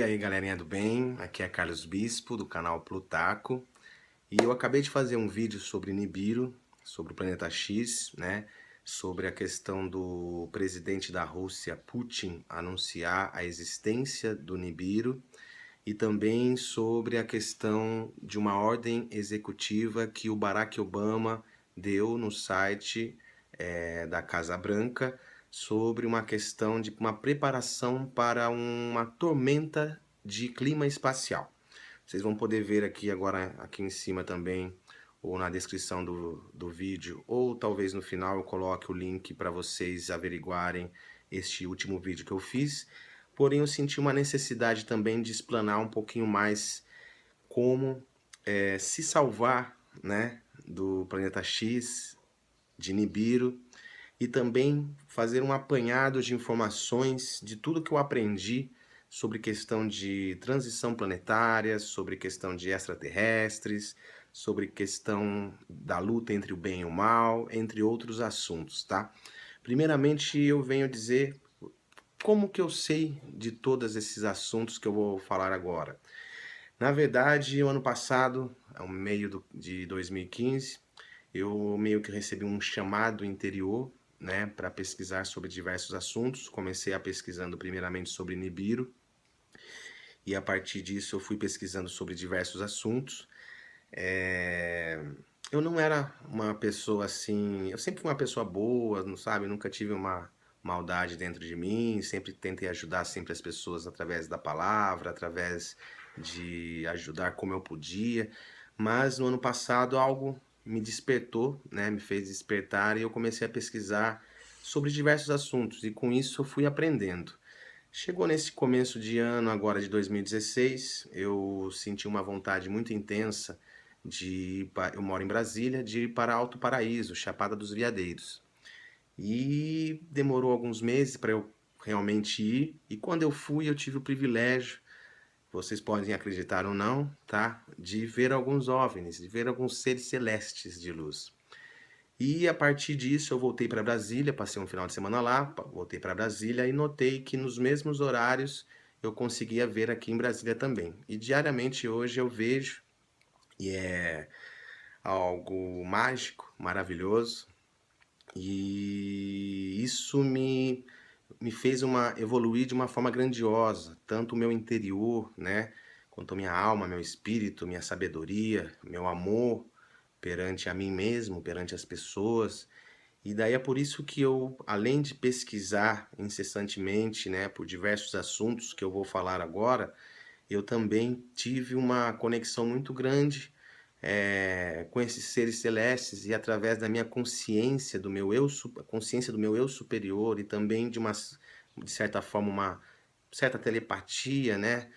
aí, galerinha do bem? Aqui é Carlos Bispo, do canal Plutaco. E eu acabei de fazer um vídeo sobre Nibiru, sobre o planeta X, né? Sobre a questão do presidente da Rússia, Putin, anunciar a existência do Nibiru. E também sobre a questão de uma ordem executiva que o Barack Obama deu no site da Casa Branca sobre uma questão de uma preparação para uma tormenta de clima espacial. Vocês vão poder ver aqui agora, aqui em cima também, ou na descrição do vídeo, ou talvez no final eu coloque o link para vocês averiguarem este último vídeo que eu fiz. Porém, eu senti uma necessidade também de explanar um pouquinho mais como se salvar, né, do planeta X, de Nibiru, e também fazer um apanhado de informações de tudo que eu aprendi sobre questão de transição planetária, sobre questão de extraterrestres, sobre questão da luta entre o bem e o mal, entre outros assuntos, tá? Primeiramente, eu venho dizer como que eu sei de todos esses assuntos que eu vou falar agora. Na verdade, o ano passado, ao meio de 2015, eu meio que recebi um chamado interior, né, para pesquisar sobre diversos assuntos. Comecei a pesquisando primeiramente sobre Nibiru, e a partir disso eu fui pesquisando sobre diversos assuntos. Eu não era uma pessoa assim, eu sempre fui uma pessoa boa, não sabe, nunca tive uma maldade dentro de mim, sempre tentei ajudar sempre as pessoas através da palavra, através de ajudar como eu podia, mas no ano passado algo me despertou, né, me fez despertar e eu comecei a pesquisar sobre diversos assuntos e com isso eu fui aprendendo. Chegou nesse começo de ano agora de 2016, eu senti uma vontade muito intensa de ir eu moro em Brasília, de ir para Alto Paraíso, Chapada dos Veadeiros. E demorou alguns meses para eu realmente ir, e quando eu fui eu tive o privilégio, vocês podem acreditar ou não, tá? De ver alguns OVNIs, de ver alguns seres celestes de luz. E a partir disso eu voltei para Brasília, passei um final de semana lá, voltei para Brasília e notei que nos mesmos horários eu conseguia ver aqui em Brasília também. E diariamente hoje eu vejo, e é algo mágico, maravilhoso, e isso me fez evoluir de uma forma grandiosa, tanto o meu interior, né, quanto a minha alma, meu espírito, minha sabedoria, meu amor perante a mim mesmo, perante as pessoas. E daí é por isso que eu, além de pesquisar incessantemente, né, por diversos assuntos que eu vou falar agora, eu também tive uma conexão muito grande com esses seres celestes e através da minha consciência do meu eu, consciência do meu eu superior e também de certa forma, uma certa telepatia, né?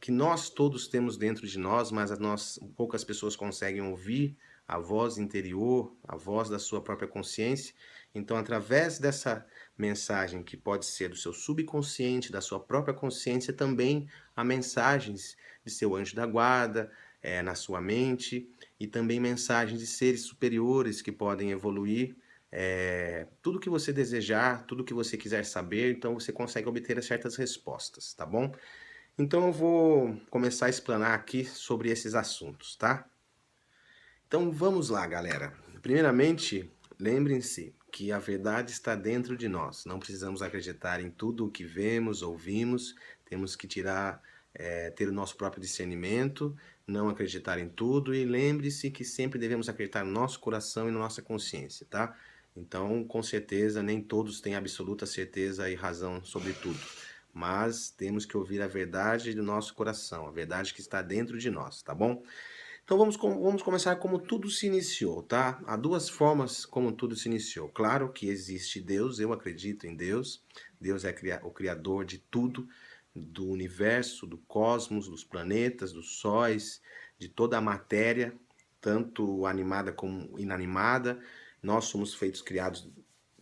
Que nós todos temos dentro de nós, mas poucas pessoas conseguem ouvir a voz interior, a voz da sua própria consciência. Então, através dessa mensagem que pode ser do seu subconsciente, da sua própria consciência, também há mensagens de seu anjo da guarda, na sua mente, e também mensagens de seres superiores que podem evoluir. Tudo que você desejar, tudo que você quiser saber, então você consegue obter certas respostas, tá bom? Então eu vou começar a explanar aqui sobre esses assuntos, tá? Então vamos lá, galera. Primeiramente, lembrem-se que a verdade está dentro de nós. Não precisamos acreditar em tudo o que vemos, ouvimos. Temos que ter o nosso próprio discernimento, não acreditar em tudo. E lembre-se que sempre devemos acreditar no nosso coração e na nossa consciência, tá? Então, com certeza, nem todos têm absoluta certeza e razão sobre tudo. Mas temos que ouvir a verdade do nosso coração, a verdade que está dentro de nós, tá bom? Então vamos começar como tudo se iniciou, tá? Há duas formas como tudo se iniciou. Claro que existe Deus, eu acredito em Deus. Deus é o criador de tudo, do universo, do cosmos, dos planetas, dos sóis, de toda a matéria, tanto animada como inanimada. Nós somos criados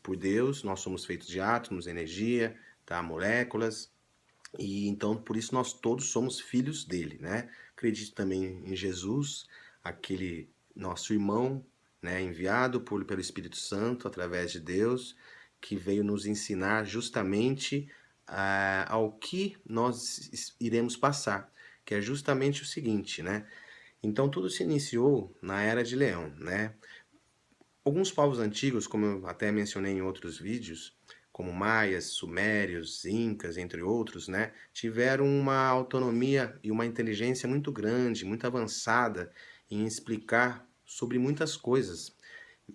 por Deus, nós somos feitos de átomos, energia, tá? Moléculas. E então, por isso, nós todos somos filhos dele, né? Acredito também em Jesus, aquele nosso irmão, né? Enviado pelo Espírito Santo, através de Deus, que veio nos ensinar justamente ao que nós iremos passar, que é justamente o seguinte, né? Então tudo se iniciou na Era de Leão, né? Alguns povos antigos, como eu até mencionei em outros vídeos, como maias, sumérios, incas, entre outros, né, tiveram uma autonomia e uma inteligência muito grande, muito avançada em explicar sobre muitas coisas.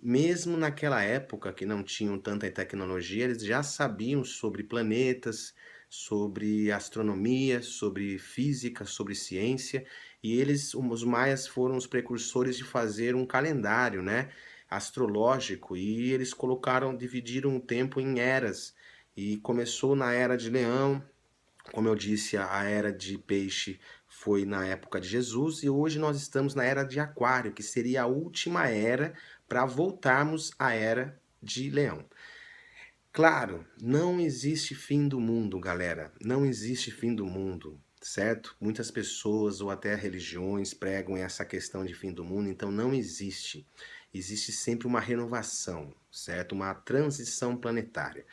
Mesmo naquela época que não tinham tanta tecnologia, eles já sabiam sobre planetas, sobre astronomia, sobre física, sobre ciência, e os maias foram os precursores de fazer um calendário, né, astrológico, e eles dividiram o tempo em eras, e começou na era de Leão, como eu disse, a era de peixe foi na época de Jesus e hoje nós estamos na era de Aquário, que seria a última era para voltarmos à era de Leão. Claro, não existe fim do mundo, galera. Não existe fim do mundo, certo? Muitas pessoas ou até religiões pregam essa questão de fim do mundo, então não existe. Existe sempre uma renovação, certo? Uma transição planetária.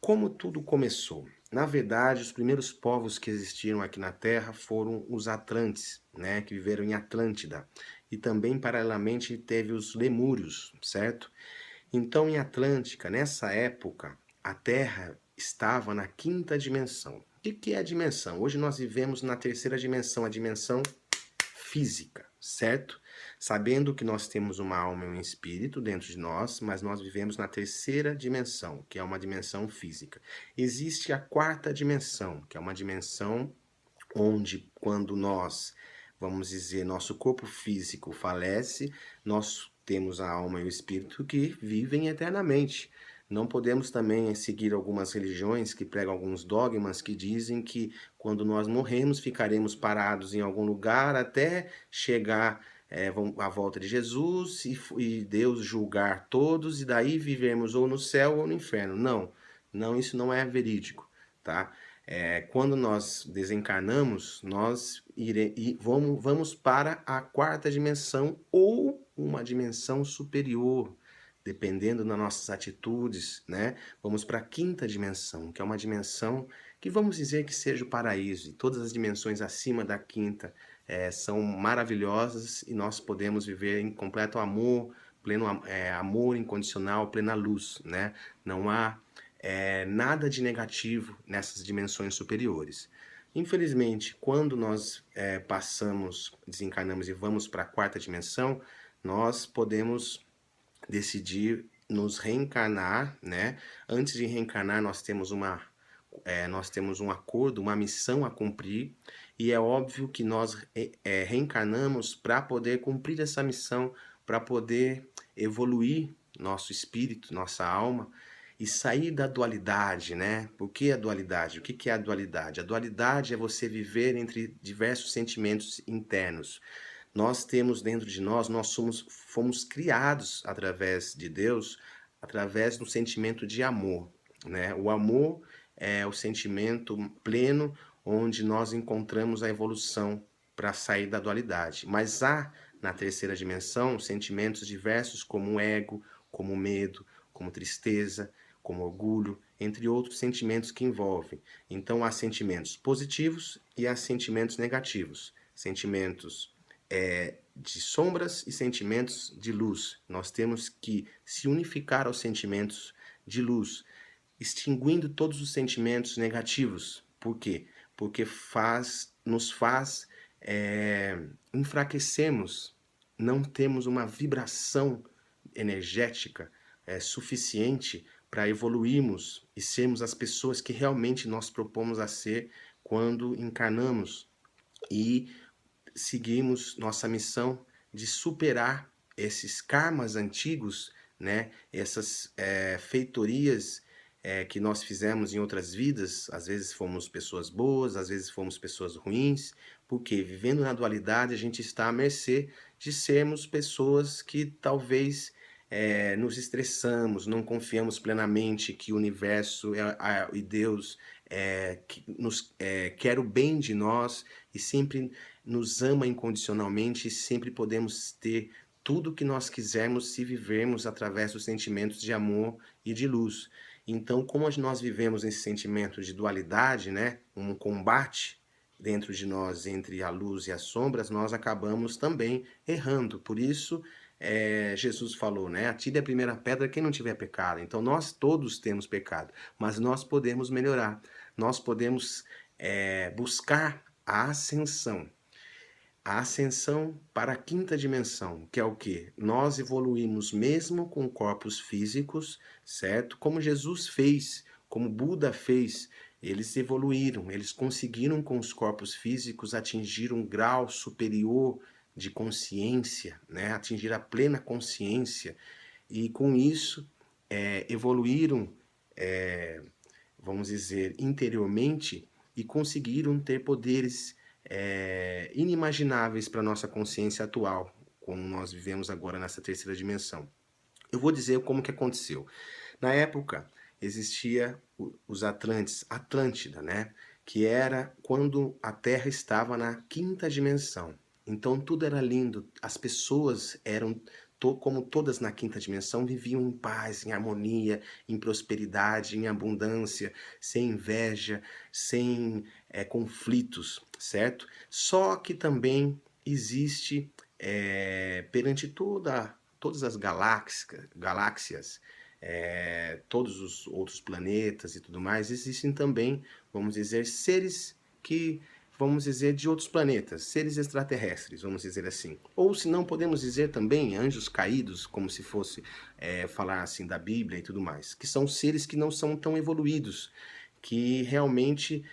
Como tudo começou? Na verdade, os primeiros povos que existiram aqui na Terra foram os Atlantes, né, que viveram em Atlântida. E também, paralelamente, teve os Lemúrios, certo? Então, em Atlântica, nessa época, a Terra estava na quinta dimensão. O que é a dimensão? Hoje nós vivemos na terceira dimensão, a dimensão física, certo? Sabendo que nós temos uma alma e um espírito dentro de nós, mas nós vivemos na terceira dimensão, que é uma dimensão física. Existe a quarta dimensão, que é uma dimensão onde, quando nós, vamos dizer, nosso corpo físico falece, nós temos a alma e o espírito que vivem eternamente. Não podemos também seguir algumas religiões que pregam alguns dogmas que dizem que quando nós morremos ficaremos parados em algum lugar até chegar à volta de Jesus e Deus julgar todos e daí vivemos ou no céu ou no inferno. Não, não, isso não é verídico, tá? Quando nós desencarnamos, vamos para a quarta dimensão ou uma dimensão superior, dependendo das nossas atitudes, né? Vamos para a quinta dimensão, que é uma dimensão que vamos dizer que seja o paraíso, e todas as dimensões acima da quinta são maravilhosas e nós podemos viver em completo amor, pleno amor incondicional, plena luz, né? Não há nada de negativo nessas dimensões superiores. Infelizmente, quando nós desencarnamos e vamos para a quarta dimensão, nós podemos decidir nos reencarnar, né? Antes de reencarnar, nós temos um acordo, uma missão a cumprir, e é óbvio que nós reencarnamos para poder cumprir essa missão, para poder evoluir nosso espírito, nossa alma, e sair da dualidade, né? O que é a dualidade? O que é a dualidade? A dualidade é você viver entre diversos sentimentos internos. Nós temos dentro de nós fomos criados através de Deus, através do sentimento de amor, né? O amor é o sentimento pleno onde nós encontramos a evolução para sair da dualidade. Mas há na terceira dimensão sentimentos diversos como o ego, como o medo, como tristeza, como orgulho, entre outros sentimentos que envolvem. Então há sentimentos positivos e há sentimentos negativos. Sentimentos de sombras e sentimentos de luz. Nós temos que se unificar aos sentimentos de luz, extinguindo todos os sentimentos negativos. Por quê? Porque nos faz enfraquecermos, não temos uma vibração energética suficiente para evoluirmos e sermos as pessoas que realmente nós propomos a ser quando encarnamos e seguimos nossa missão de superar esses karmas antigos, né? Essas feitorias que nós fizemos em outras vidas. Às vezes fomos pessoas boas, às vezes fomos pessoas ruins, porque vivendo na dualidade a gente está à mercê de sermos pessoas que talvez nos estressamos, não confiamos plenamente que o universo e Deus quer o bem de nós e sempre nos ama incondicionalmente e sempre podemos ter tudo o que nós quisermos se vivermos através dos sentimentos de amor e de luz. Então, como nós vivemos esse sentimento de dualidade, né, um combate dentro de nós entre a luz e as sombras, nós acabamos também errando. Por isso, Jesus falou, né, atire a primeira pedra quem não tiver pecado. Então, nós todos temos pecado, mas nós podemos melhorar. Nós podemos buscar a ascensão. A ascensão para a quinta dimensão, que é o quê? Nós evoluímos mesmo com corpos físicos, certo? Como Jesus fez, como Buda fez, eles evoluíram, eles conseguiram com os corpos físicos atingir um grau superior de consciência, né? Atingir a plena consciência e com isso evoluíram, vamos dizer, interiormente e conseguiram ter poderes inimagináveis para a nossa consciência atual, como nós vivemos agora nessa terceira dimensão. Eu vou dizer como que aconteceu. Na época, existia os Atlantes, Atlântida, né? Que era quando a Terra estava na quinta dimensão. Então tudo era lindo, as pessoas eram como todas na quinta dimensão, viviam em paz, em harmonia, em prosperidade, em abundância, sem inveja, sem conflitos, certo? Só que também existe perante todas as galáxias, todos os outros planetas e tudo mais, existem também, vamos dizer, seres que, vamos dizer, de outros planetas, seres extraterrestres, vamos dizer assim. Ou se não, podemos dizer também anjos caídos, como se fosse falar assim da Bíblia e tudo mais, que são seres que não são tão evoluídos, que realmente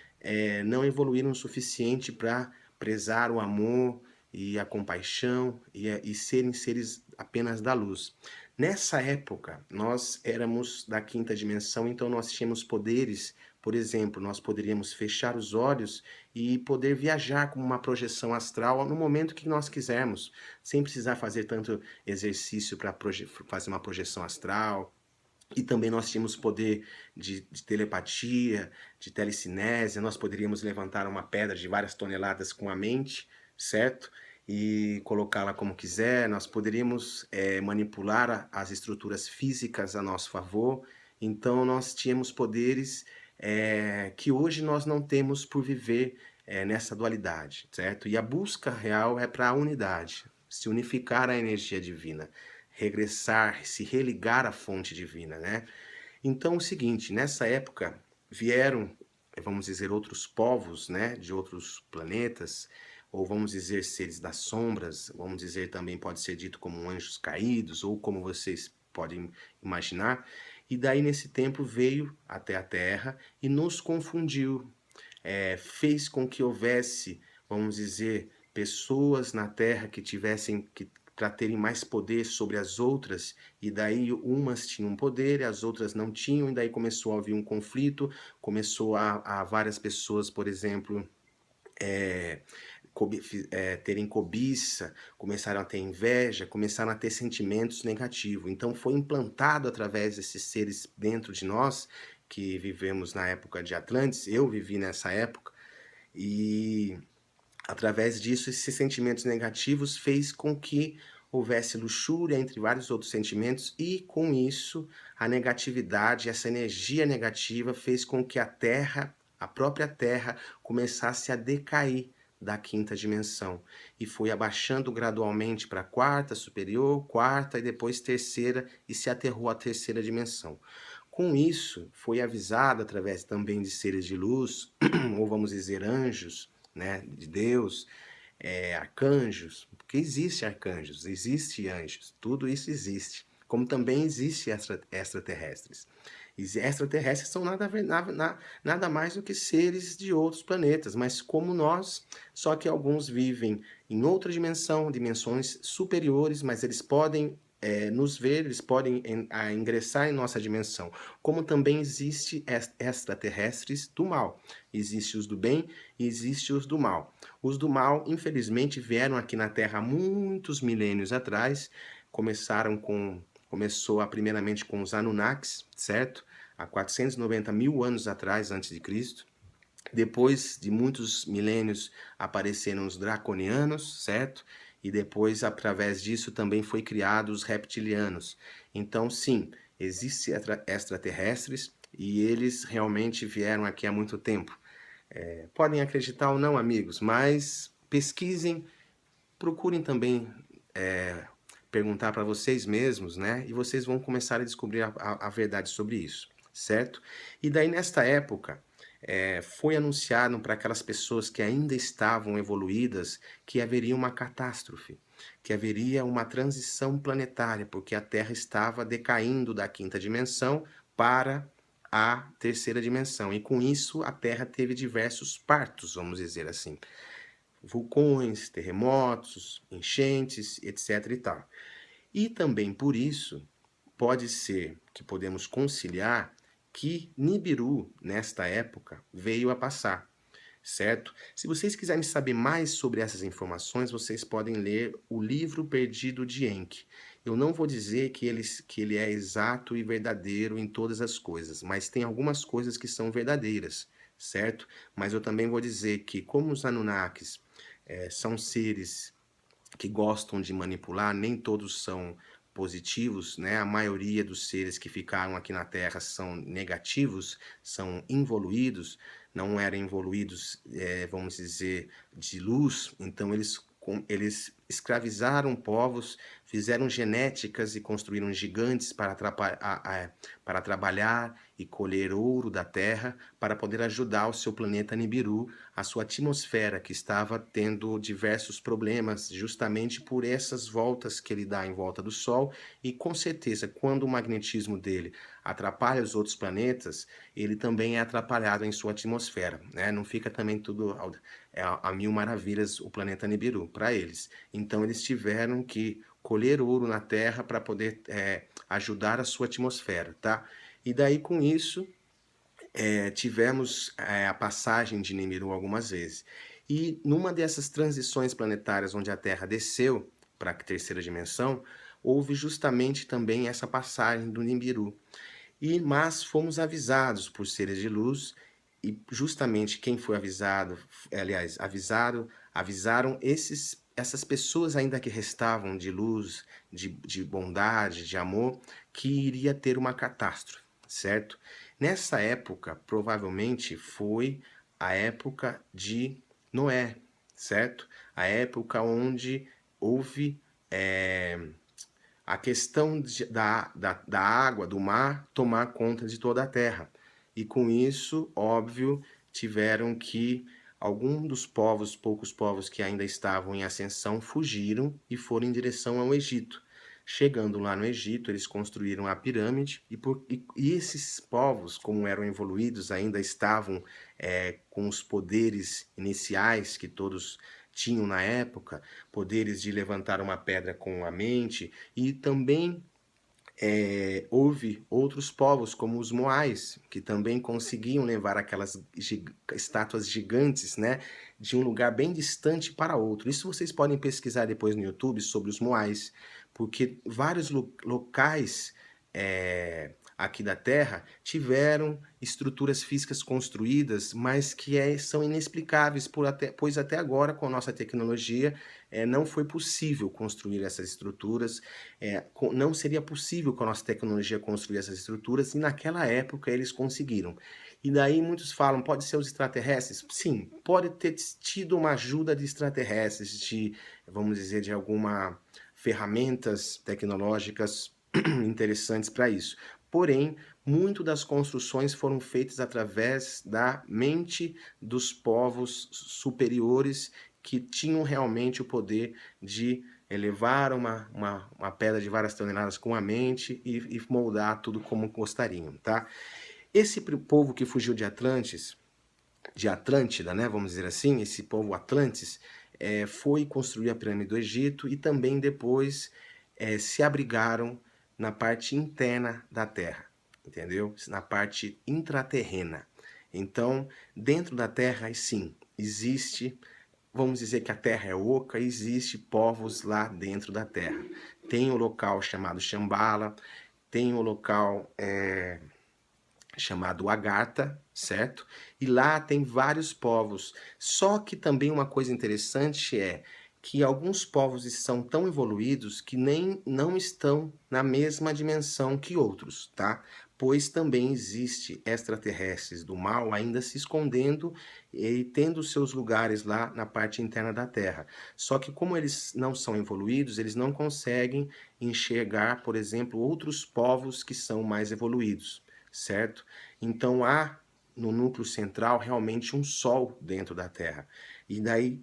não evoluíram o suficiente para prezar o amor e a compaixão e serem seres apenas da luz. Nessa época, nós éramos da quinta dimensão, então nós tínhamos poderes, por exemplo, nós poderíamos fechar os olhos e poder viajar como uma projeção astral no momento que nós quisermos, sem precisar fazer tanto exercício para fazer uma projeção astral. E também nós tínhamos poder de telepatia, de telecinésia, nós poderíamos levantar uma pedra de várias toneladas com a mente, certo? E colocá-la como quiser, nós poderíamos manipular as estruturas físicas a nosso favor, então nós tínhamos poderes que hoje nós não temos por viver nessa dualidade, certo? E a busca real é para a unidade, se unificar à energia divina, regressar, se religar à fonte divina, né? Então, é o seguinte, nessa época vieram, vamos dizer, outros povos, né, de outros planetas, ou vamos dizer, seres das sombras, vamos dizer também pode ser dito como anjos caídos, ou como vocês podem imaginar, e daí nesse tempo veio até a Terra e nos confundiu, fez com que houvesse, vamos dizer, pessoas na Terra que tivessem que para terem mais poder sobre as outras, e daí umas tinham poder e as outras não tinham, e daí começou a haver um conflito, começou a várias pessoas, por exemplo, terem cobiça, começaram a ter inveja, começaram a ter sentimentos negativos. Então foi implantado através desses seres dentro de nós, que vivemos na época de Atlantis, eu vivi nessa época, e através disso, esses sentimentos negativos fez com que houvesse luxúria, entre vários outros sentimentos, e com isso, a negatividade, essa energia negativa fez com que a Terra, a própria Terra, começasse a decair da quinta dimensão e foi abaixando gradualmente para a quarta superior, quarta e depois terceira e se aterrou à terceira dimensão. Com isso, foi avisado através também de seres de luz, ou vamos dizer anjos, né, de Deus, arcanjos, porque existe arcanjos, existe anjos, tudo isso existe, como também existe extraterrestres. E extraterrestres são nada mais do que seres de outros planetas, mas como nós, só que alguns vivem em outra dimensão, dimensões superiores, mas eles podem nos ver, eles podem ingressar em nossa dimensão. Como também existe extraterrestres do mal. Existe os do bem e existe os do mal. Os do mal, infelizmente, vieram aqui na Terra há muitos milênios atrás, começou primeiramente com os Anunnakis, certo? Há 490 mil anos atrás, antes de Cristo. Depois de muitos milênios apareceram os draconianos, certo? E depois, através disso, também foi criado os reptilianos. Então, sim, existem extraterrestres, e eles realmente vieram aqui há muito tempo. Podem acreditar ou não, amigos, mas pesquisem, procurem também perguntar para vocês mesmos, né? E vocês vão começar a descobrir a verdade sobre isso, certo? E daí, nesta época, foi anunciado para aquelas pessoas que ainda estavam evoluídas que haveria uma catástrofe, que haveria uma transição planetária, porque a Terra estava decaindo da quinta dimensão para a terceira dimensão. E com isso, a Terra teve diversos partos, vamos dizer assim. Vulcões, terremotos, enchentes, etc e tal. E também por isso, pode ser que podemos conciliar que Nibiru, nesta época, veio a passar, certo? Se vocês quiserem saber mais sobre essas informações, vocês podem ler o livro Perdido de Enki. Eu não vou dizer que ele é exato e verdadeiro em todas as coisas, mas tem algumas coisas que são verdadeiras, certo? Mas eu também vou dizer que, como os Anunnakis são seres que gostam de manipular, nem todos são positivos, né? A maioria dos seres que ficaram aqui na Terra são negativos, são involuídos, não eram evoluídos, vamos dizer, de luz, então eles escravizaram povos, fizeram genéticas e construíram gigantes para trabalhar e colher ouro da terra, para poder ajudar o seu planeta Nibiru, a sua atmosfera, que estava tendo diversos problemas, justamente por essas voltas que ele dá em volta do Sol, e com certeza, quando o magnetismo dele atrapalha os outros planetas, ele também é atrapalhado em sua atmosfera, né? Não fica também tudo a mil maravilhas o planeta Nibiru para eles. Então eles tiveram que colher ouro na Terra para poder ajudar a sua atmosfera, tá? E daí com isso tivemos a passagem de Nibiru algumas vezes. E numa dessas transições planetárias onde a Terra desceu para a terceira dimensão, houve justamente também essa passagem do Nibiru. Mas fomos avisados por seres de luz, e justamente quem foi avisado, aliás, avisaram essas pessoas ainda que restavam de luz, de bondade, de amor, que iria ter uma catástrofe, certo? Nessa época, provavelmente foi a época de Noé, certo? A época onde houve a questão da água, do mar, tomar conta de toda a terra. E com isso, óbvio, tiveram que alguns dos povos, poucos povos que ainda estavam em ascensão, fugiram e foram em direção ao Egito. Chegando lá no Egito, eles construíram a pirâmide, e esses povos, como eram evoluídos, ainda estavam com os poderes iniciais que todos tinham na época, poderes de levantar uma pedra com a mente, e também houve outros povos, como os Moais, que também conseguiam levar aquelas estátuas gigantes, né, de um lugar bem distante para outro. Isso vocês podem pesquisar depois no YouTube sobre os Moais, porque vários locais aqui da Terra tiveram estruturas físicas construídas, mas que são inexplicáveis, pois até agora, com a nossa tecnologia, não foi possível construir essas estruturas, não seria possível com a nossa tecnologia construir essas estruturas, e naquela época eles conseguiram. E daí muitos falam, pode ser os extraterrestres? Sim, pode ter tido uma ajuda de extraterrestres, vamos dizer, de alguma ferramentas tecnológicas interessantes para isso. Porém, muito das construções foram feitas através da mente dos povos superiores, que tinham realmente o poder de elevar uma pedra de várias toneladas com a mente e moldar tudo como gostariam, tá? Esse povo que fugiu de Atlântida, né, vamos dizer assim, esse povo Atlantes, foi construir a pirâmide do Egito, e também depois se abrigaram na parte interna da Terra, entendeu? Na parte intraterrena. Então, dentro da Terra, sim, existe, vamos dizer que a Terra é oca, existe povos lá dentro da Terra. Tem o local chamado Shambhala, tem o local chamado Agartha, certo? E lá tem vários povos. Só que também uma coisa interessante é que alguns povos são tão evoluídos que não estão na mesma dimensão que outros, tá? pois também existe extraterrestres do mal ainda se escondendo e tendo seus lugares lá na parte interna da Terra. Só que como eles não são evoluídos, eles não conseguem enxergar, por exemplo, outros povos que são mais evoluídos, certo? Então há no núcleo central realmente um sol dentro da Terra. E daí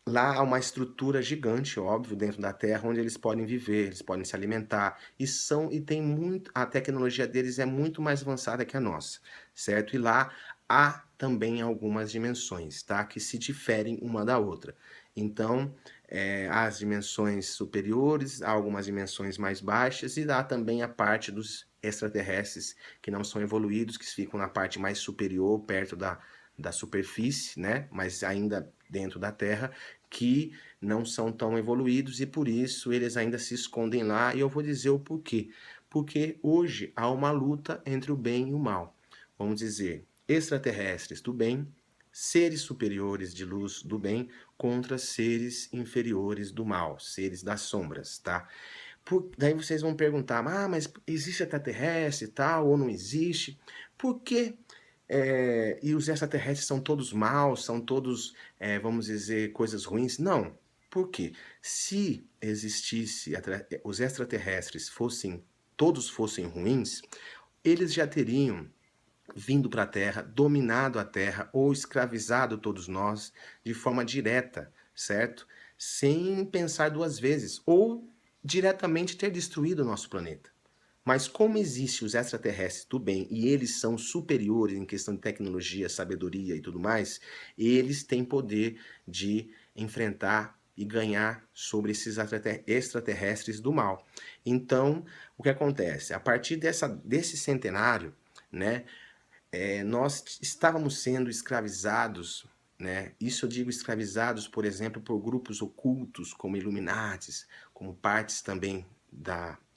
lá há uma estrutura gigante, óbvio, dentro da Terra, onde eles podem viver, eles podem se alimentar, e tem muito, a tecnologia deles é muito mais avançada que a nossa, certo? E lá há também algumas dimensões, tá? Que se diferem uma da outra. Então, há as dimensões superiores, há algumas dimensões mais baixas, e há também a parte dos extraterrestres que não são evoluídos, que ficam na parte mais superior, perto da superfície, né? Mas ainda dentro da Terra, que não são tão evoluídos e por isso eles ainda se escondem lá. E eu vou dizer o porquê. Porque hoje há uma luta entre o bem e o mal. Vamos dizer, extraterrestres do bem, seres superiores de luz do bem contra seres inferiores do mal, seres das sombras, tá? Daí vocês vão perguntar, mas existe extraterrestre e tal, ou não existe? Por que e os extraterrestres são todos maus, são todos, vamos dizer, coisas ruins? Não. Por quê? Se existisse, os extraterrestres todos fossem ruins, eles já teriam vindo para a Terra, dominado a Terra ou escravizado todos nós de forma direta, certo? Sem pensar duas vezes, ou diretamente ter destruído o nosso planeta. Mas como existem os extraterrestres do bem e eles são superiores em questão de tecnologia, sabedoria e tudo mais, eles têm poder de enfrentar e ganhar sobre esses extraterrestres do mal. Então, o que acontece? A partir desse centenário, né, nós estávamos sendo escravizados, né? Isso eu digo escravizados, por exemplo, por grupos ocultos como Illuminates, como partes também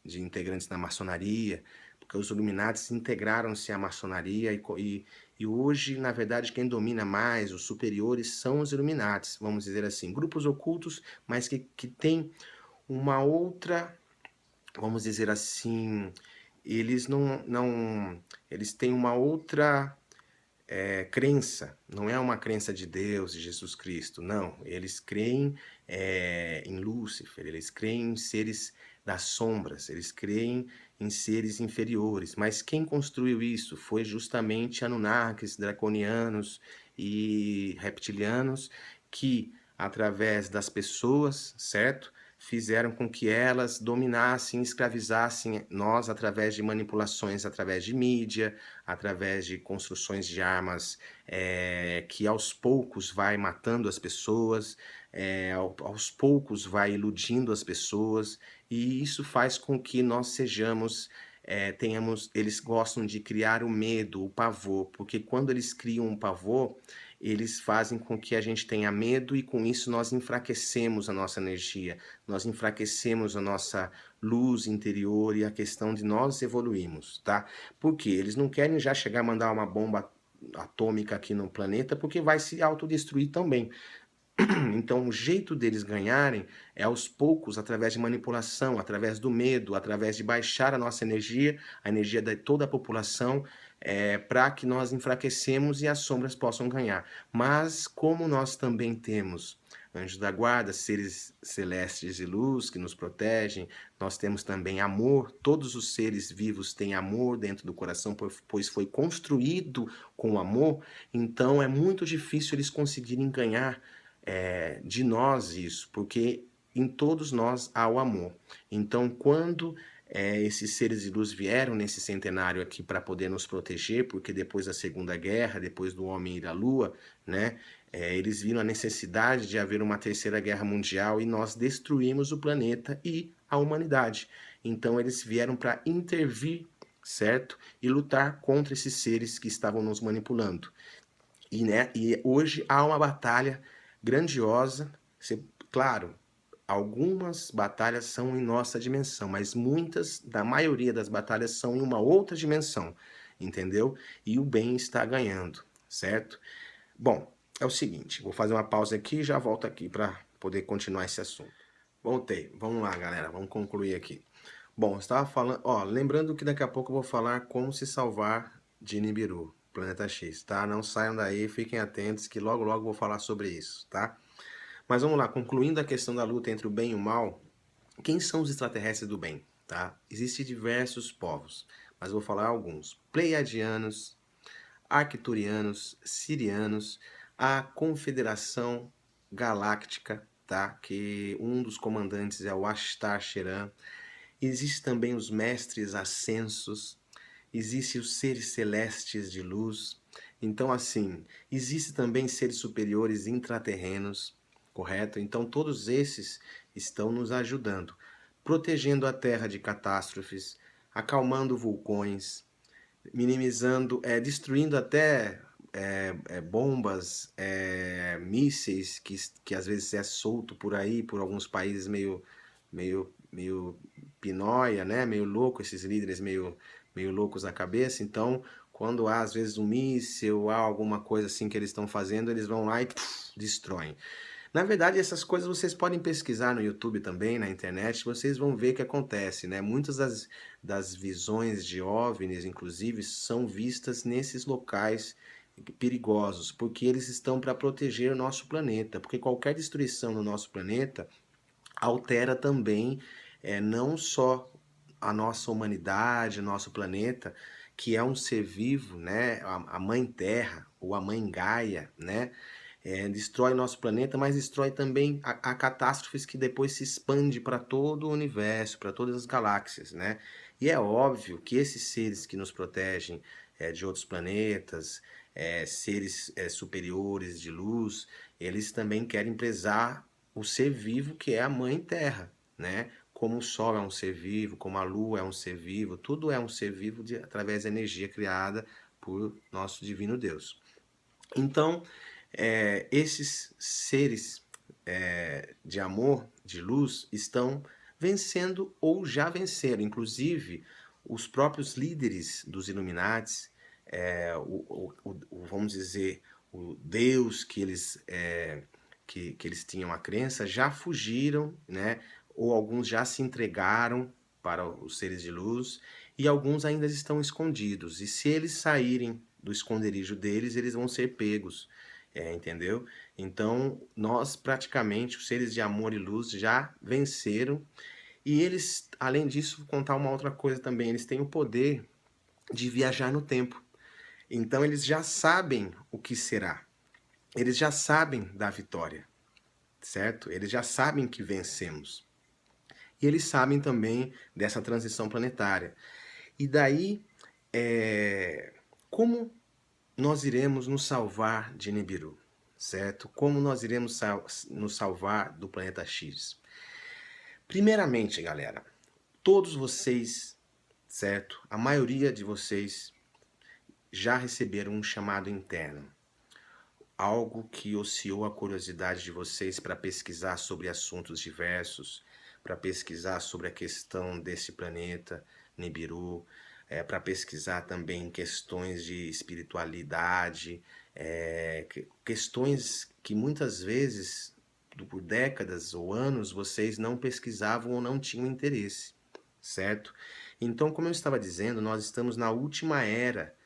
de integrantes da maçonaria, porque os Illuminates integraram-se à maçonaria e hoje, na verdade, quem domina mais, os superiores, são os Illuminates, vamos dizer assim, grupos ocultos, mas que têm uma outra, vamos dizer assim, eles têm uma outra crença, não é uma crença de Deus, de Jesus Cristo, não. Eles creem em Lúcifer, eles creem em seres das sombras, eles creem em seres inferiores. Mas quem construiu isso foi justamente Anunnakis, draconianos e reptilianos que, através das pessoas, certo? Fizeram com que elas dominassem, escravizassem nós através de manipulações, através de mídia, através de construções de armas que aos poucos vai matando as pessoas, aos poucos vai iludindo as pessoas, e isso faz com que nós sejamos, eles gostam de criar o medo, o pavor, porque quando eles criam um pavor, eles fazem com que a gente tenha medo e com isso nós enfraquecemos a nossa energia, nós enfraquecemos a nossa luz interior e a questão de nós evoluirmos, tá? Porque eles não querem já chegar a mandar uma bomba atômica aqui no planeta, porque vai se autodestruir também. Então, o jeito deles ganharem é aos poucos, através de manipulação, através do medo, através de baixar a nossa energia, a energia de toda a população, para que nós enfraquecemos e as sombras possam ganhar. Mas, como nós também temos anjos da guarda, seres celestes de luz que nos protegem, nós temos também amor, todos os seres vivos têm amor dentro do coração, pois foi construído com amor, então é muito difícil eles conseguirem ganhar de nós isso, porque em todos nós há o amor. Então, quando esses seres de luz vieram nesse centenário aqui para poder nos proteger, porque depois da Segunda Guerra, depois do homem ir à Lua, né, eles viram a necessidade de haver uma terceira guerra mundial e nós destruímos o planeta e a humanidade. Então, eles vieram para intervir, certo? E lutar contra esses seres que estavam nos manipulando. E hoje há uma batalha grandiosa. Claro, algumas batalhas são em nossa dimensão, mas da maioria das batalhas são em uma outra dimensão, entendeu? E o bem está ganhando, certo? Bom, é o seguinte, vou fazer uma pausa aqui e já volto aqui para poder continuar esse assunto. Voltei, vamos lá, galera, vamos concluir aqui. Bom, eu estava falando, ó, lembrando que daqui a pouco eu vou falar como se salvar de Nibiru, planeta X, tá? Não saiam daí, fiquem atentos que logo logo eu vou falar sobre isso, tá? Mas vamos lá, concluindo a questão da luta entre o bem e o mal, quem são os extraterrestres do bem, tá? Existem diversos povos, mas eu vou falar alguns. Pleiadianos, arcturianos, sirianos, a Confederação Galáctica, tá? Que um dos comandantes é o Ashtar Sheran. Existem também os mestres ascensos, existem os seres celestes de luz. Então, assim, existem também seres superiores intraterrenos, correto? Então, todos esses estão nos ajudando, protegendo a Terra de catástrofes, acalmando vulcões, minimizando, destruindo até bombas, mísseis que às vezes é solto por aí, por alguns países meio pinóia, né? Meio louco, esses líderes meio loucos na cabeça. Então, quando há às vezes um míssil, há alguma coisa assim que eles estão fazendo, eles vão lá e destroem. Na verdade, essas coisas vocês podem pesquisar no YouTube também, na internet, vocês vão ver o que acontece, né? Muitas das visões de OVNIs, inclusive, são vistas nesses locais perigosos, porque eles estão para proteger o nosso planeta, porque qualquer destruição no nosso planeta altera também não só a nossa humanidade, o nosso planeta, que é um ser vivo, né? A mãe Terra ou a mãe Gaia, né? Destrói nosso planeta, mas destrói também a catástrofes que depois se expande para todo o universo, para todas as galáxias, né? E é óbvio que esses seres que nos protegem de outros planetas, seres superiores de luz, eles também querem prezar o ser vivo que é a Mãe Terra, né? Como o Sol é um ser vivo, como a Lua é um ser vivo, tudo é um ser vivo através da energia criada por nosso divino Deus. Então, esses seres de amor, de luz, estão vencendo ou já venceram. Inclusive, os próprios líderes dos Illuminates, vamos dizer, o Deus que eles tinham a crença, já fugiram, né? Ou alguns já se entregaram para os seres de luz e alguns ainda estão escondidos. E se eles saírem do esconderijo deles, eles vão ser pegos, entendeu? Então, nós praticamente, os seres de amor e luz, já venceram. E eles, além disso, vou contar uma outra coisa também, eles têm o poder de viajar no tempo. Então, eles já sabem o que será. Eles já sabem da vitória, certo? Eles já sabem que vencemos. E eles sabem também dessa transição planetária. E daí, como nós iremos nos salvar de Nibiru, certo? Como nós iremos nos salvar do planeta X? Primeiramente, galera, todos vocês, certo? A maioria de vocês já receberam um chamado interno. Algo que oscilou a curiosidade de vocês para pesquisar sobre assuntos diversos, para pesquisar sobre a questão desse planeta, Nibiru, para pesquisar também questões de espiritualidade, questões que muitas vezes, por décadas ou anos, vocês não pesquisavam ou não tinham interesse, certo? Então, como eu estava dizendo, nós estamos na última era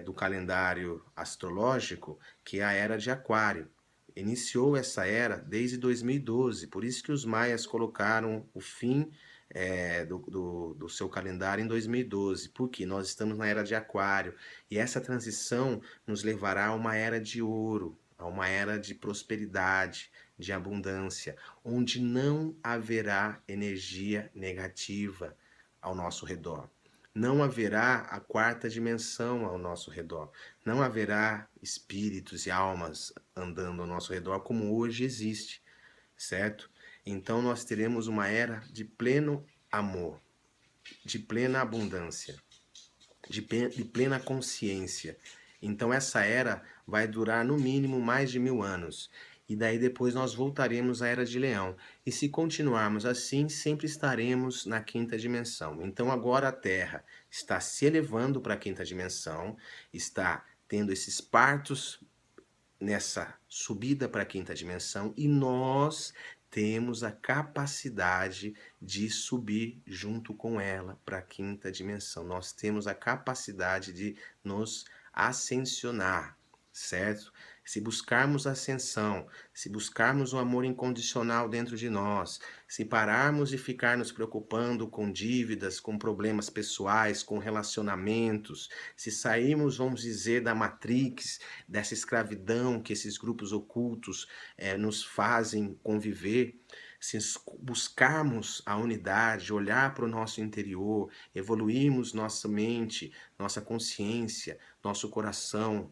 do calendário astrológico, que é a era de Aquário. Iniciou essa era desde 2012, por isso que os maias colocaram o fim do seu calendário em 2012, porque nós estamos na era de Aquário, e essa transição nos levará a uma era de ouro, a uma era de prosperidade, de abundância, onde não haverá energia negativa ao nosso redor. Não haverá a quarta dimensão ao nosso redor. Não haverá espíritos e almas andando ao nosso redor como hoje existe, certo? Então nós teremos uma era de pleno amor, de plena abundância, de plena consciência. Então essa era vai durar no mínimo mais de 1000 anos. E daí depois nós voltaremos à Era de Leão. E se continuarmos assim, sempre estaremos na quinta dimensão. Então agora a Terra está se elevando para a quinta dimensão, está tendo esses partos nessa subida para a quinta dimensão, e nós temos a capacidade de subir junto com ela para a quinta dimensão. Nós temos a capacidade de nos ascensionar, certo? Se buscarmos ascensão, se buscarmos o amor incondicional dentro de nós, se pararmos de ficar nos preocupando com dívidas, com problemas pessoais, com relacionamentos, se sairmos, vamos dizer, da matrix, dessa escravidão que esses grupos ocultos nos fazem conviver, se buscarmos a unidade, olhar para o nosso interior, evoluirmos nossa mente, nossa consciência, nosso coração,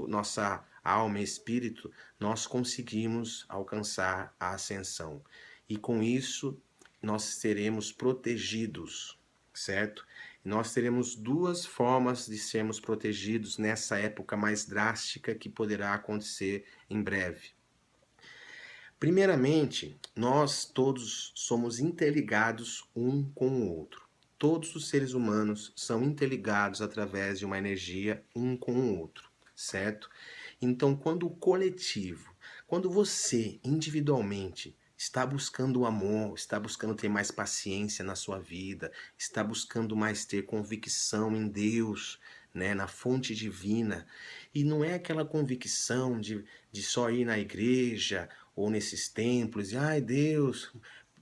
nossa alma e espírito, nós conseguimos alcançar a ascensão. E com isso, nós seremos protegidos, certo? Nós teremos duas formas de sermos protegidos nessa época mais drástica que poderá acontecer em breve. Primeiramente, nós todos somos interligados um com o outro. Todos os seres humanos são interligados através de uma energia um com o outro, certo? Então, quando o coletivo, quando você individualmente está buscando o amor, está buscando ter mais paciência na sua vida, está buscando mais ter convicção em Deus, né, na fonte divina, e não é aquela convicção de só ir na igreja ou nesses templos e, ai Deus,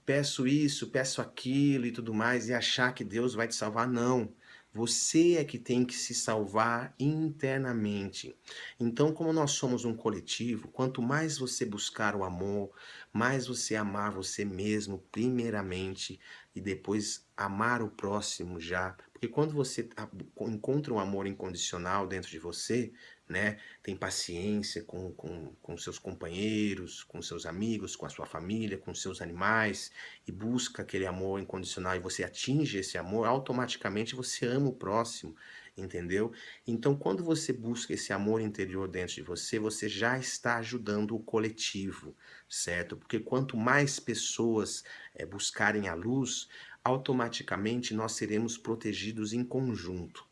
peço isso, peço aquilo e tudo mais, e achar que Deus vai te salvar, não. Você é que tem que se salvar internamente. Então, como nós somos um coletivo, quanto mais você buscar o amor, mais você amar você mesmo primeiramente e depois amar o próximo já. Porque quando você encontra um amor incondicional dentro de você, né, tem paciência com seus companheiros, com seus amigos, com a sua família, com seus animais, e busca aquele amor incondicional e você atinge esse amor, automaticamente você ama o próximo, entendeu? Então, quando você busca esse amor interior dentro de você, você já está ajudando o coletivo, certo? Porque quanto mais pessoas buscarem a luz, automaticamente nós seremos protegidos em conjunto.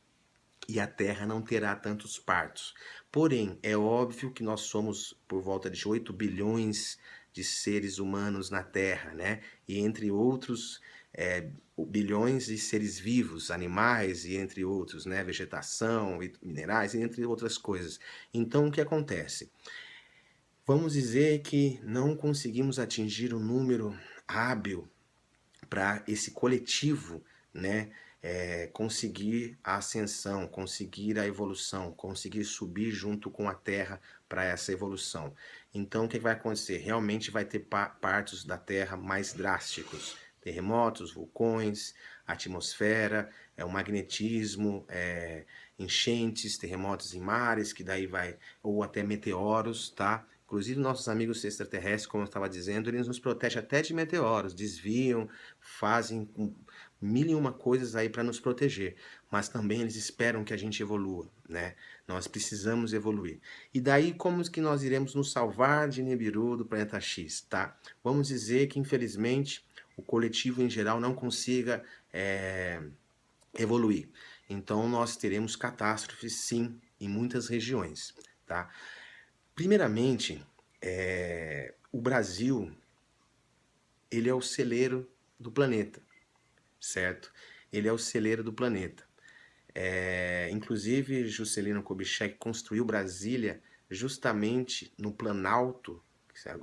E a Terra não terá tantos partos. Porém, é óbvio que nós somos por volta de 8 bilhões de seres humanos na Terra, né? E entre outros, bilhões de seres vivos, animais e entre outros, né? Vegetação, minerais e entre outras coisas. Então, o que acontece? Vamos dizer que não conseguimos atingir um número hábil para esse coletivo, né, conseguir a ascensão, conseguir a evolução, conseguir subir junto com a Terra para essa evolução. Então, o que vai acontecer? Realmente vai ter partos da Terra mais drásticos, terremotos, vulcões, atmosfera, o magnetismo, enchentes, terremotos em mares, que daí vai, ou até meteoros, tá? Inclusive, nossos amigos extraterrestres, como eu estava dizendo, eles nos protegem até de meteoros, desviam, fazem mil e uma coisas aí para nos proteger, mas também eles esperam que a gente evolua, né? Nós precisamos evoluir. E daí, como que nós iremos nos salvar de Nibiru do planeta X, tá? Vamos dizer que, infelizmente, o coletivo em geral não consiga evoluir. Então, nós teremos catástrofes, sim, em muitas regiões, tá? Primeiramente, o Brasil, ele é o celeiro do planeta, certo? Ele é o celeiro do planeta. Inclusive, Juscelino Kubitschek construiu Brasília justamente no Planalto,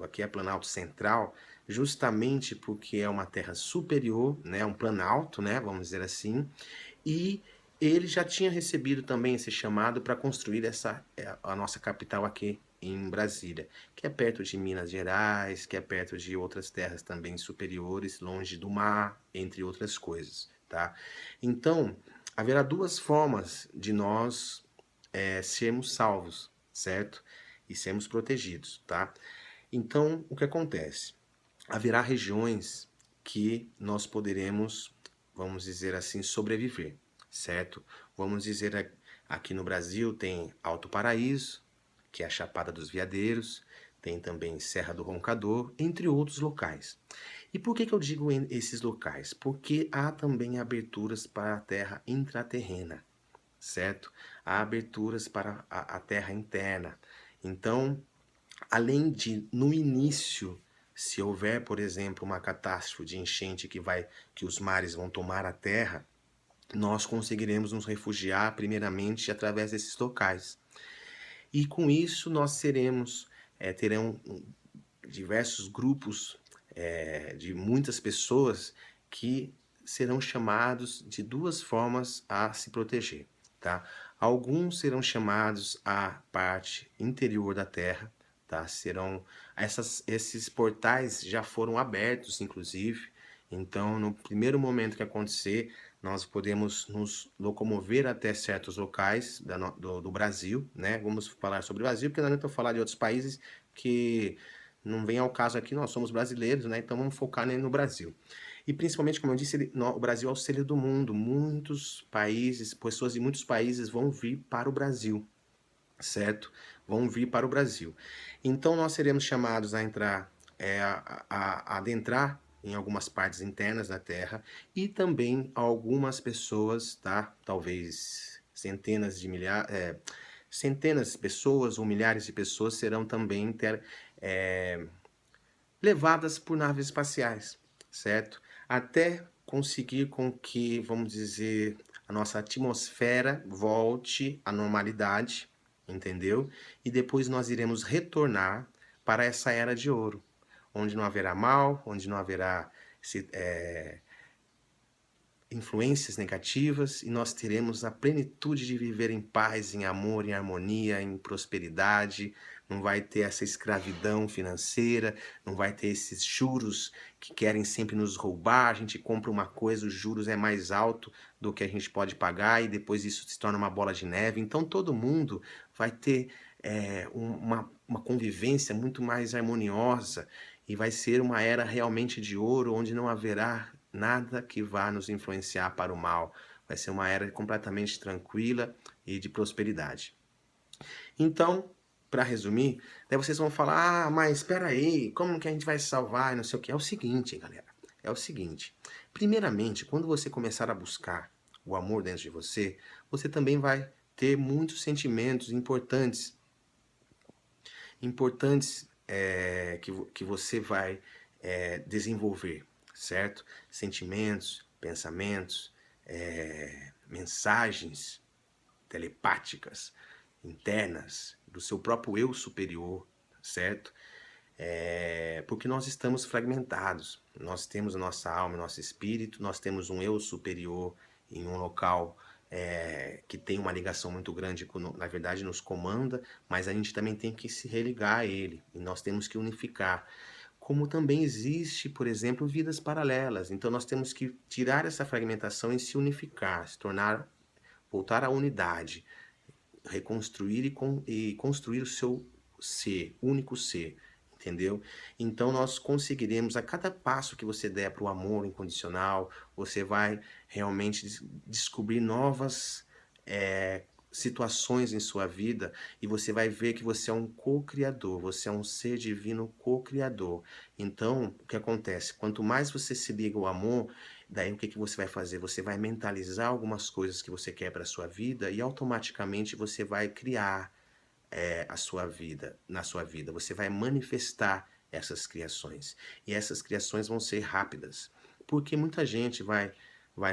aqui é Planalto Central, justamente porque é uma terra superior, né, um planalto, né, vamos dizer assim, e ele já tinha recebido também esse chamado para construir a nossa capital aqui em Brasília, que é perto de Minas Gerais, que é perto de outras terras também superiores, longe do mar, entre outras coisas, tá? Então, haverá duas formas de nós sermos salvos, certo? E sermos protegidos, tá? Então, o que acontece? Haverá regiões que nós poderemos, vamos dizer assim, sobreviver, certo? Vamos dizer, aqui no Brasil tem Alto Paraíso, que é a Chapada dos Veadeiros, tem também Serra do Roncador, entre outros locais. E por que eu digo esses locais? Porque há também aberturas para a terra intraterrena, certo? Há aberturas para a terra interna. Então, além de, no início, Se houver, por exemplo, uma catástrofe de enchente que os mares vão tomar a terra, nós conseguiremos nos refugiar primeiramente através desses locais. E com isso nós terão diversos grupos de muitas pessoas que serão chamados de duas formas a se proteger, tá? Alguns serão chamados à parte interior da terra, tá? Esses portais já foram abertos, inclusive. Então, no primeiro momento que acontecer, nós podemos nos locomover até certos locais do Brasil, né? Vamos falar sobre o Brasil, porque não adianta eu falar de outros países que não vem ao caso aqui, nós somos brasileiros, né? Então vamos focar no Brasil. E principalmente, como eu disse, o Brasil é o centro do mundo. Muitos países, pessoas de muitos países vão vir para o Brasil, certo? Vão vir para o Brasil. Então nós seremos chamados a entrar, a adentrar em algumas partes internas da Terra e também algumas pessoas, tá? Talvez centenas de milhares, centenas de pessoas ou milhares de pessoas serão também levadas por naves espaciais, certo? Até conseguir com que, vamos dizer, a nossa atmosfera volte à normalidade, entendeu? E depois nós iremos retornar para essa era de ouro, onde não haverá mal, onde não haverá influências negativas, e nós teremos a plenitude de viver em paz, em amor, em harmonia, em prosperidade. Não vai ter essa escravidão financeira, não vai ter esses juros que querem sempre nos roubar. A gente compra uma coisa, os juros é mais alto do que a gente pode pagar e depois isso se torna uma bola de neve. Então todo mundo vai ter uma convivência muito mais harmoniosa e vai ser uma era realmente de ouro, onde não haverá nada que vá nos influenciar para o mal. Vai ser uma era completamente tranquila e de prosperidade. Então, para resumir, daí vocês vão falar, mas espera aí, como que a gente vai se salvar e não sei o que. É o seguinte, galera, é o seguinte. Primeiramente, quando você começar a buscar o amor dentro de você, você também vai ter muitos sentimentos importantes que você vai desenvolver, certo? Sentimentos, pensamentos, mensagens telepáticas, internas, do seu próprio eu superior, certo? Porque nós estamos fragmentados. Nós temos a nossa alma, nosso espírito, nós temos um eu superior em um local que tem uma ligação muito grande, na verdade nos comanda, mas a gente também tem que se religar a ele, e nós temos que unificar. Como também existe, por exemplo, vidas paralelas. Então nós temos que tirar essa fragmentação e se unificar, voltar à unidade, reconstruir e construir o seu ser, único ser, entendeu? Então nós conseguiremos, a cada passo que você der para o amor incondicional, você vai realmente descobrir novas situações em sua vida e você vai ver que você é um co-criador, você é um ser divino co-criador. Então, o que acontece? Quanto mais você se liga ao amor, daí o que você vai fazer? Você vai mentalizar algumas coisas que você quer para a sua vida e automaticamente você vai criar a sua vida, na sua vida. Você vai manifestar essas criações. E essas criações vão ser rápidas. Porque muita gente vai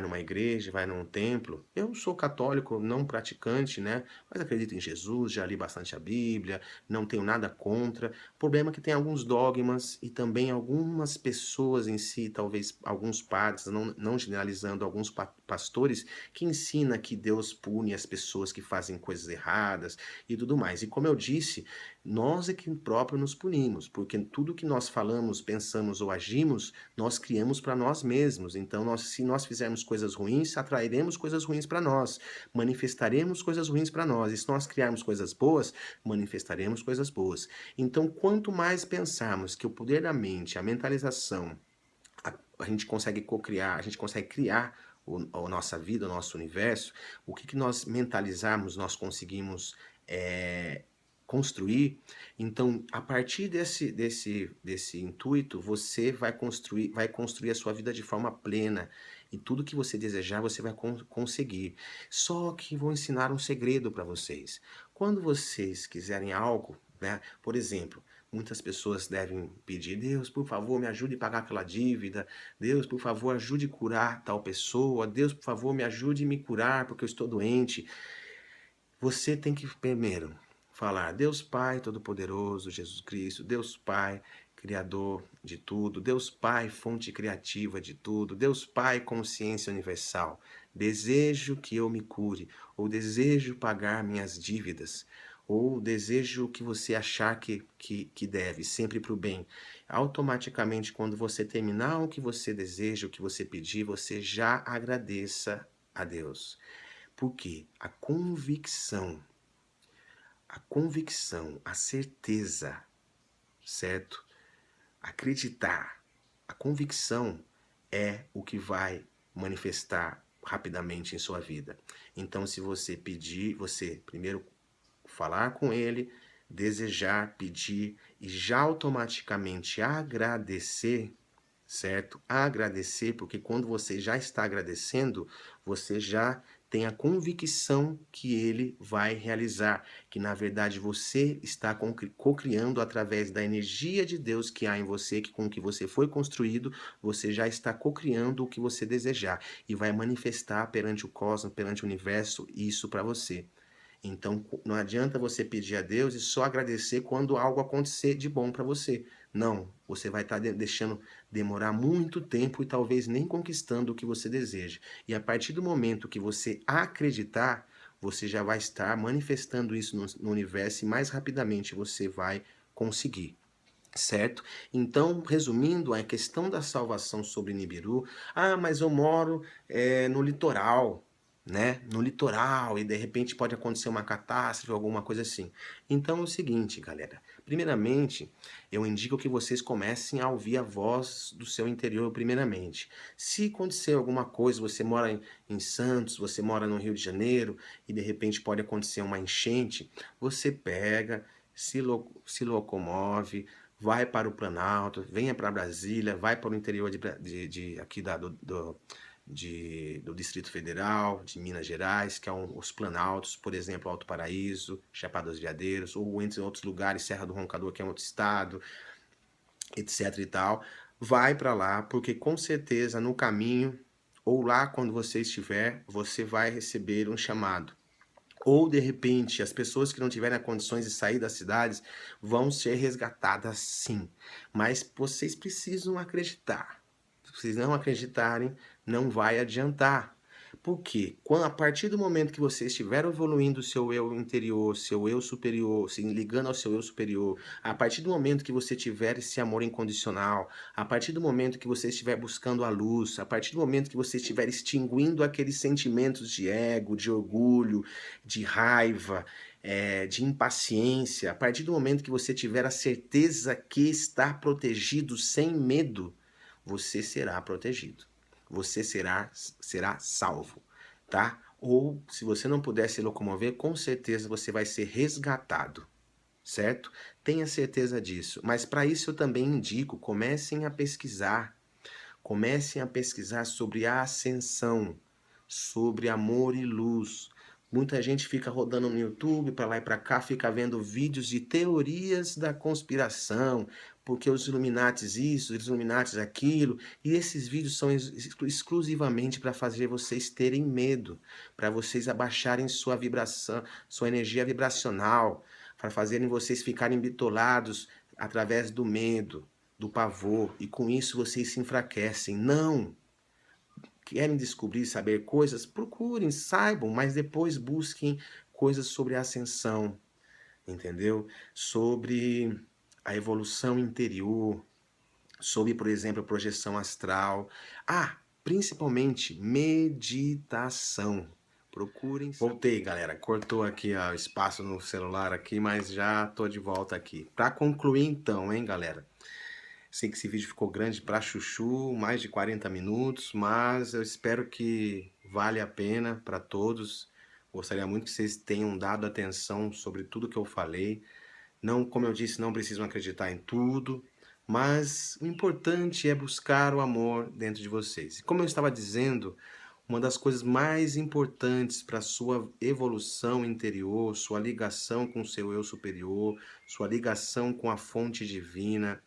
numa igreja, vai num templo. Eu sou católico, não praticante, né? Mas acredito em Jesus, já li bastante a Bíblia, não tenho nada contra. O problema é que tem alguns dogmas e também algumas pessoas em si, talvez alguns padres, não generalizando, alguns pastores, que ensina que Deus pune as pessoas que fazem coisas erradas e tudo mais. E como eu disse, nós é que próprio nos punimos, porque tudo que nós falamos, pensamos ou agimos, nós criamos para nós mesmos. Então, se nós fizermos coisas ruins, atrairemos coisas ruins para nós, manifestaremos coisas ruins para nós. E se nós criarmos coisas boas, manifestaremos coisas boas. Então, quanto mais pensarmos que o poder da mente, a mentalização, a gente consegue co-criar, a gente consegue criar a nossa vida, o nosso universo, o que nós mentalizarmos, nós conseguimos construir. Então, a partir desse intuito, você vai construir a sua vida de forma plena. E tudo que você desejar, você vai conseguir. Só que vou ensinar um segredo para vocês. Quando vocês quiserem algo, né? Por exemplo, Muitas pessoas devem pedir: Deus, por favor, me ajude a pagar aquela dívida. Deus, por favor, ajude a curar tal pessoa. Deus, por favor, me ajude a me curar porque eu estou doente. Você tem que primeiro falar: Deus Pai Todo-Poderoso, Jesus Cristo, Deus Pai, Criador de tudo, Deus Pai, fonte criativa de tudo, Deus Pai, consciência universal. Desejo que eu me cure, ou desejo pagar minhas dívidas, ou desejo que você achar que deve, sempre para o bem. Automaticamente, quando você terminar o que você deseja, o que você pedir, você já agradeça a Deus. Por quê? A convicção, a certeza, certo? Acreditar. A convicção é o que vai manifestar rapidamente em sua vida. Então, se você pedir, você primeiro falar com ele, desejar, pedir e já automaticamente agradecer, certo? Agradecer, porque quando você já está agradecendo, você já tem a convicção que ele vai realizar, que na verdade você está cocriando através da energia de Deus que há em você, que com o que você foi construído, você já está cocriando o que você desejar e vai manifestar perante o cosmos, perante o universo, isso para você. Então, não adianta você pedir a Deus e só agradecer quando algo acontecer de bom para você. Não, você vai estar deixando demorar muito tempo e talvez nem conquistando o que você deseja. E a partir do momento que você acreditar, você já vai estar manifestando isso no universo e mais rapidamente você vai conseguir. Certo? Então, resumindo, a questão da salvação sobre Nibiru, mas eu moro no litoral, né? No litoral, e de repente pode acontecer uma catástrofe, alguma coisa assim. Então é o seguinte, galera. Primeiramente, eu indico que vocês comecem a ouvir a voz do seu interior primeiramente. Se acontecer alguma coisa, você mora em Santos, você mora no Rio de Janeiro, e de repente pode acontecer uma enchente, você pega, se locomove, vai para o Planalto, venha para Brasília, vai para o interior aqui do Distrito Federal, de Minas Gerais, que é os Planaltos, por exemplo, Alto Paraíso, Chapada dos Veadeiros, ou entre outros lugares, Serra do Roncador, que é um outro estado, etc e tal. Vai para lá, porque com certeza no caminho, ou lá quando você estiver, você vai receber um chamado. Ou, de repente, as pessoas que não tiverem condições de sair das cidades vão ser resgatadas sim. Mas vocês precisam acreditar. Se vocês não acreditarem, não vai adiantar. Por quê? A partir do momento que você estiver evoluindo o seu eu interior, seu eu superior, se ligando ao seu eu superior, a partir do momento que você tiver esse amor incondicional, a partir do momento que você estiver buscando a luz, a partir do momento que você estiver extinguindo aqueles sentimentos de ego, de orgulho, de raiva, de impaciência, a partir do momento que você tiver a certeza que está protegido sem medo, você será protegido. Você será salvo, tá? Ou, se você não puder se locomover, com certeza você vai ser resgatado, certo? Tenha certeza disso. Mas para isso eu também indico, comecem a pesquisar. Comecem a pesquisar sobre a ascensão, sobre amor e luz. Muita gente fica rodando no YouTube para lá e para cá, fica vendo vídeos de teorias da conspiração, porque os Illuminates isso, os Illuminates aquilo, e esses vídeos são exclusivamente para fazer vocês terem medo, para vocês abaixarem sua vibração, sua energia vibracional, para fazerem vocês ficarem bitolados através do medo, do pavor, e com isso vocês se enfraquecem. Não! Querem descobrir, saber coisas? Procurem, saibam, mas depois busquem coisas sobre a ascensão, entendeu? Sobre a evolução interior, sobre, por exemplo, a projeção astral. Principalmente meditação. Procurem. Voltei, galera. Cortou aqui o espaço no celular aqui, mas já tô de volta aqui. Para concluir então, hein, galera? Sei que esse vídeo ficou grande para chuchu, mais de 40 minutos, mas eu espero que vale a pena para todos. Gostaria muito que vocês tenham dado atenção sobre tudo que eu falei. Não, como eu disse, não precisam acreditar em tudo, mas o importante é buscar o amor dentro de vocês. E como eu estava dizendo, Uma das coisas mais importantes para a sua evolução interior, sua ligação com o seu eu superior, sua ligação com a fonte divina,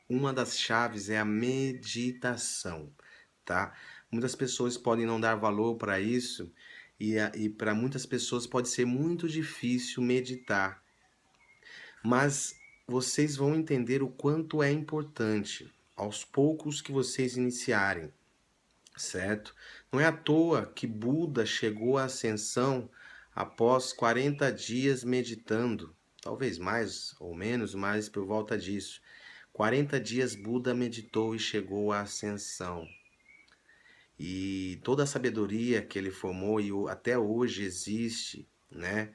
uma das chaves é a meditação, tá? Muitas pessoas podem não dar valor para isso e para muitas pessoas pode ser muito difícil meditar, mas vocês vão entender o quanto é importante aos poucos que vocês iniciarem, certo? Não é à toa que Buda chegou à ascensão após 40 dias meditando, talvez mais ou menos, mas por volta disso. 40 dias Buda meditou e chegou à ascensão. E toda a sabedoria que ele formou e até hoje existe, né,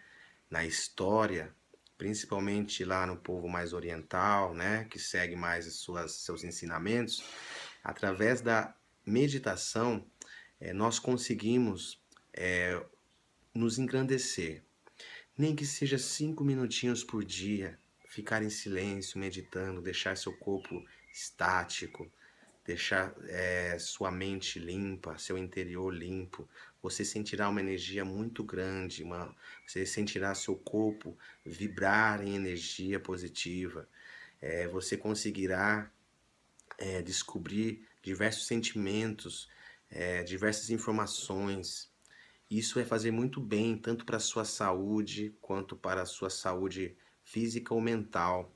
na história, principalmente lá no povo mais oriental, né, que segue mais seus ensinamentos, através da meditação, nós conseguimos nos engrandecer. Nem que seja 5 minutinhos por dia, ficar em silêncio, meditando, deixar seu corpo estático, deixar sua mente limpa, seu interior limpo, você sentirá uma energia muito grande, você sentirá seu corpo vibrar em energia positiva, você conseguirá descobrir diversos sentimentos, diversas informações. Isso vai fazer muito bem, tanto para a sua saúde, quanto para a sua saúde física ou mental.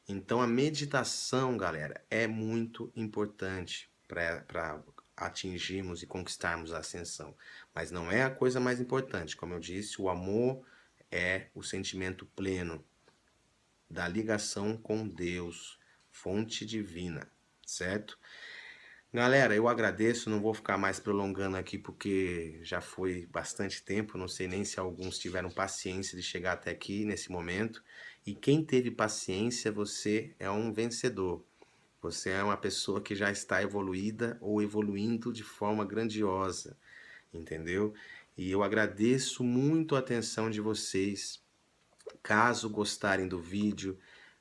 Então a meditação, galera, é muito importante para atingirmos e conquistarmos a ascensão. Mas não é a coisa mais importante. Como eu disse, o amor é o sentimento pleno da ligação com Deus, fonte divina, certo? Galera, eu agradeço, não vou ficar mais prolongando aqui porque já foi bastante tempo, não sei nem se alguns tiveram paciência de chegar até aqui nesse momento. E quem teve paciência, você é um vencedor. Você é uma pessoa que já está evoluída ou evoluindo de forma grandiosa, entendeu? E eu agradeço muito a atenção de vocês. Caso gostarem do vídeo,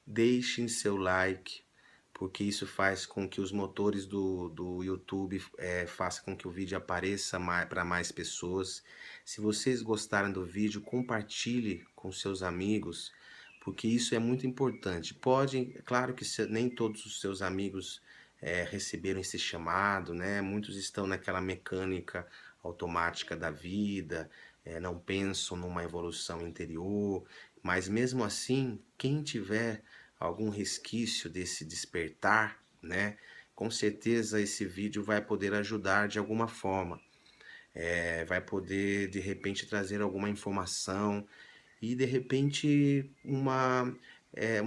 deixem seu like, porque isso faz com que os motores do YouTube façam com que o vídeo apareça para mais pessoas. Se vocês gostaram do vídeo, compartilhe com seus amigos, porque isso é muito importante. É claro que nem todos os seus amigos receberam esse chamado, né? Muitos estão naquela mecânica automática da vida, não pensam numa evolução interior, mas mesmo assim, quem tiver algum resquício desse despertar, né? Com certeza esse vídeo vai poder ajudar de alguma forma. Vai poder de repente trazer alguma informação e de repente uma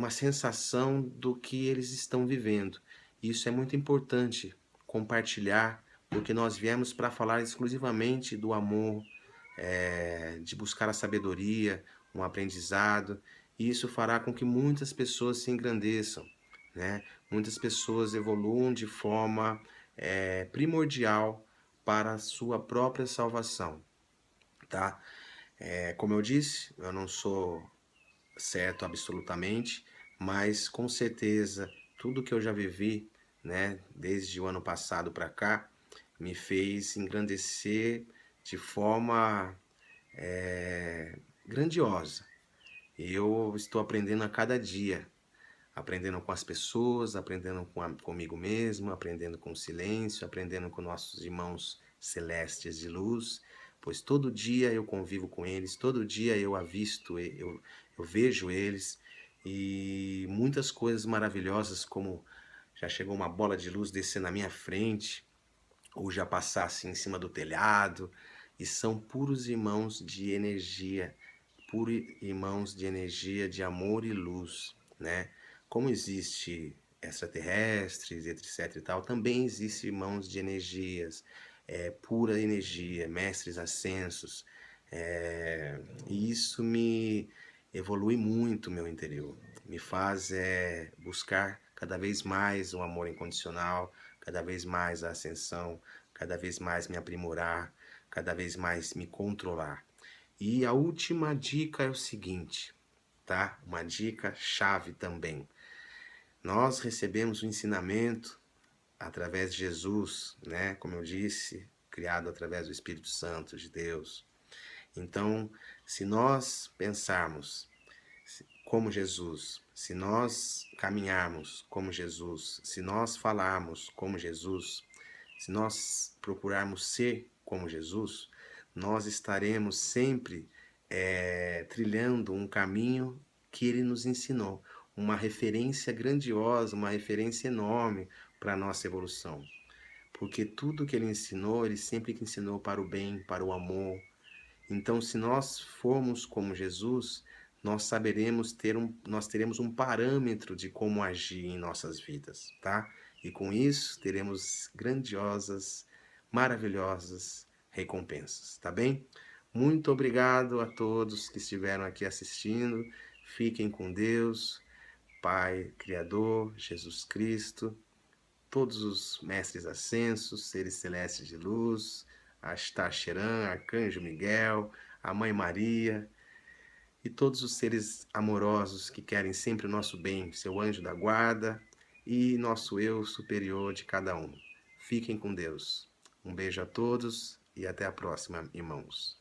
sensação do que eles estão vivendo. Isso é muito importante compartilhar, porque nós viemos para falar exclusivamente do amor, de buscar a sabedoria, um aprendizado, e isso fará com que muitas pessoas se engrandeçam, né? Muitas pessoas evoluam de forma primordial para a sua própria salvação, tá? Como eu disse, eu não sou certo absolutamente, mas com certeza tudo que eu já vivi, né, desde o ano passado para cá, me fez engrandecer de forma grandiosa. E eu estou aprendendo a cada dia, aprendendo com as pessoas, aprendendo comigo mesmo, aprendendo com o silêncio, aprendendo com nossos irmãos celestes de luz, pois todo dia eu convivo com eles, todo dia eu avisto, eu vejo eles, e muitas coisas maravilhosas, como já chegou uma bola de luz descer na minha frente, ou já passasse em cima do telhado, e são puros irmãos de energia, puros irmãos de energia, de amor e luz, né? Como existe extraterrestres, etc e tal, também existe irmãos de energias, pura energia, mestres ascensos, e isso me evolui muito meu interior, me faz buscar cada vez mais o amor incondicional, cada vez mais a ascensão, cada vez mais me aprimorar, cada vez mais me controlar. E a última dica é o seguinte, tá? Uma dica chave também. Nós recebemos o ensinamento através de Jesus, né? Como eu disse, criado através do Espírito Santo de Deus. Então, se nós pensarmos como Jesus, se nós caminharmos como Jesus, se nós falarmos como Jesus, se nós procurarmos ser como Jesus, nós estaremos sempre trilhando um caminho que ele nos ensinou, uma referência grandiosa, uma referência enorme para a nossa evolução. Porque tudo que ele ensinou, ele sempre ensinou para o bem, para o amor. Então, se nós formos como Jesus, nós nós teremos um parâmetro de como agir em nossas vidas, tá? E com isso teremos grandiosas, maravilhosas recompensas, tá bem? Muito obrigado a todos que estiveram aqui assistindo. Fiquem com Deus, Pai, Criador, Jesus Cristo, todos os mestres ascensos, seres celestes de luz, Astaxerã, Arcanjo Miguel, a Mãe Maria e todos os seres amorosos que querem sempre o nosso bem, seu anjo da guarda e nosso eu superior de cada um. Fiquem com Deus. Um beijo a todos e até a próxima, irmãos.